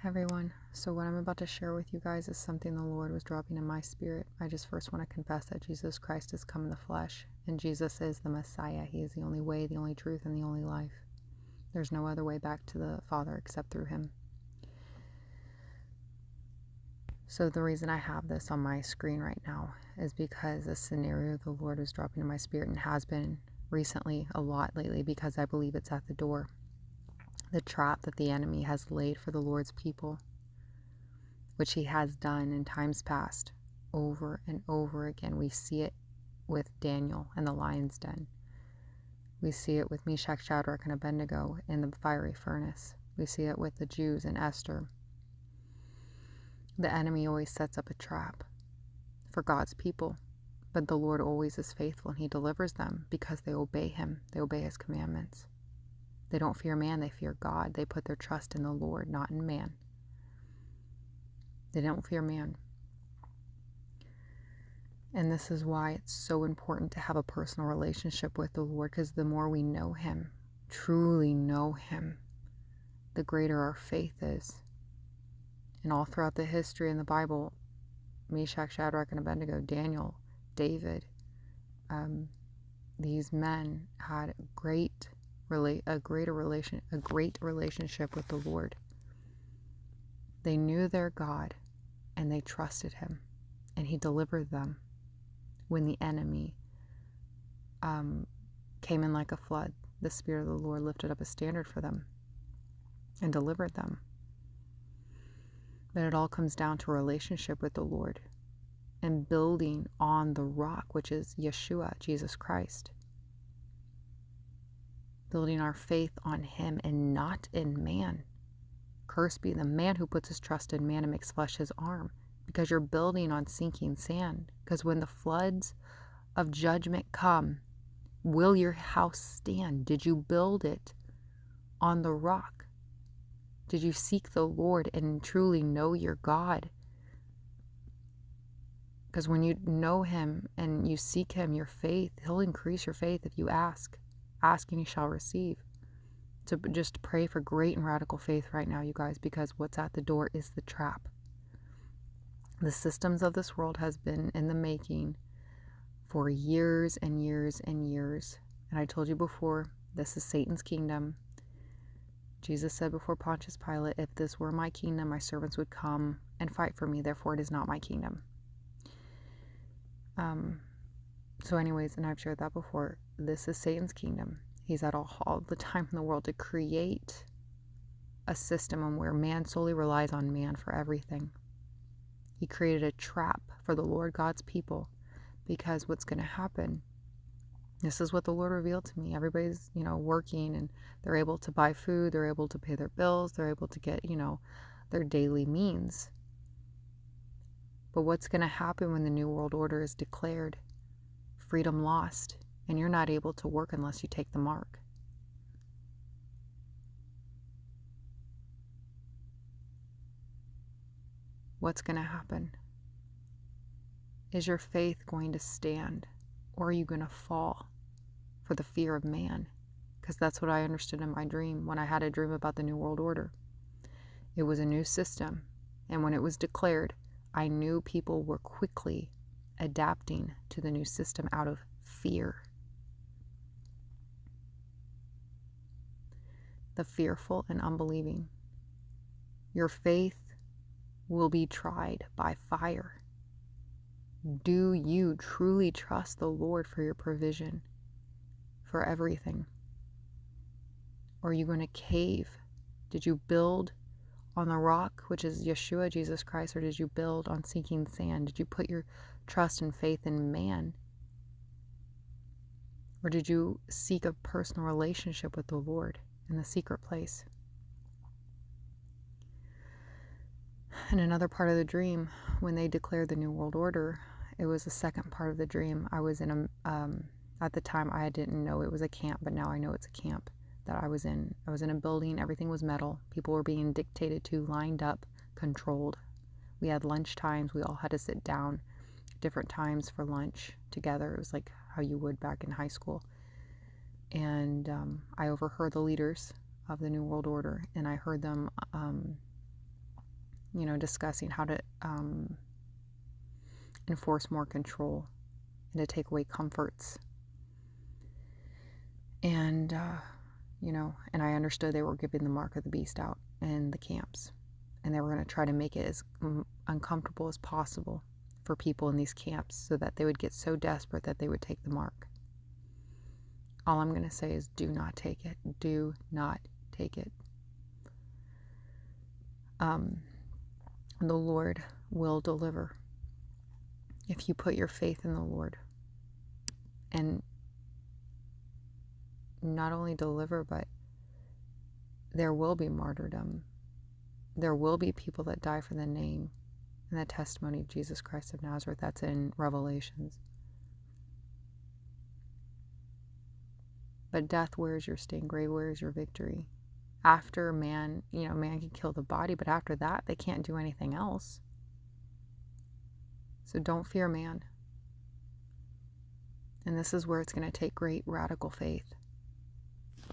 Everyone. So what I'm about to share with you guys is something the Lord was dropping in my spirit. I just first want to confess that Jesus Christ has come in the flesh, and Jesus is the Messiah. He is the only way, the only truth, and the only life. There's no other way back to the Father except through him. So the reason I have this on my screen right now is because a scenario the Lord was dropping in my spirit, and has been recently a lot lately, because I believe it's at the door. The trap that the enemy has laid for the Lord's people, which he has done in times past over and over again. We see it with Daniel and the lion's den. We see it with Meshach, Shadrach, and Abednego in the fiery furnace. We see it with the Jews and Esther. The enemy always sets up a trap for God's people, but the Lord always is faithful, and he delivers them because they obey him. They obey his commandments. They don't fear man, they fear God. They put their trust in the Lord, not in man. They don't fear man. And this is why it's so important to have a personal relationship with the Lord, because the more we know him, truly know him, the greater our faith is. And all throughout the history in the Bible, Meshach, Shadrach, and Abednego, Daniel, David, these men had a great relationship with the Lord. They knew their God, and they trusted him, and he delivered them when the enemy came in like a flood. The Spirit of the Lord lifted up a standard for them and delivered them. But it all comes down to a relationship with the Lord and building on the rock, which is Yeshua, Jesus Christ. Building our faith on him and not in man. Cursed be the man who puts his trust in man and makes flesh his arm, because you're building on sinking sand. Because when the floods of judgment come, will your house stand? Did you build it on the rock? Did you seek the Lord and truly know your God? Because when you know him and you seek him, your faith, he'll increase your faith if you ask. Ask and you shall receive. So just pray for great and radical faith right now, you guys, because what's at the door is the trap. The systems of this world has been in the making for years and years and years. And I told you before, this is Satan's kingdom. Jesus said before Pontius Pilate, if this were my kingdom, my servants would come and fight for me. Therefore, it is not my kingdom. So anyways, and I've shared that before, this is Satan's kingdom. He's at all the time in the world to create a system where man solely relies on man for everything. He created a trap for the Lord God's people, because what's going to happen, this is what the Lord revealed to me. Everybody's, working, and they're able to buy food, they're able to pay their bills, they're able to get, their daily means. But what's going to happen when the New World Order is declared? Freedom lost, and you're not able to work unless you take the mark. What's going to happen? Is your faith going to stand, or are you going to fall for the fear of man? Because that's what I understood in my dream when I had a dream about the New World Order. It was a new system, and when it was declared, I knew people were quickly adapting to the new system out of fear. The fearful and unbelieving. Your faith will be tried by fire. Do you truly trust the Lord for your provision, for everything? Or are you going to cave? Did you build on the rock, which is Yeshua, Jesus Christ, or did you build on sinking sand? Did you put your trust and faith in man? Or did you seek a personal relationship with the Lord in the secret place? And another part of the dream, when they declared the New World Order, it was the second part of the dream. I was in at the time I didn't know it was a camp, but now I know it's a camp that I was in. I was in a building, everything was metal. People were being dictated to, lined up, controlled. We had lunch times, we all had to sit down different times for lunch together. It was like how you would back in high school. And I overheard the leaders of the New World Order, and I heard them discussing how to enforce more control and to take away comforts. And, and I understood they were giving the mark of the beast out in the camps. And they were going to try to make it as uncomfortable as possible for people in these camps so that they would get so desperate that they would take the mark. All I'm going to say is do not take it. Do not take it. The Lord will deliver if you put your faith in the Lord. And not only deliver, but there will be martyrdom. There will be people that die for the name and the testimony of Jesus Christ of Nazareth. That's in Revelations. But death, where is your sting? Grave, where is your victory? After man can kill the body, but after that, they can't do anything else. So don't fear man. And this is where it's going to take great radical faith.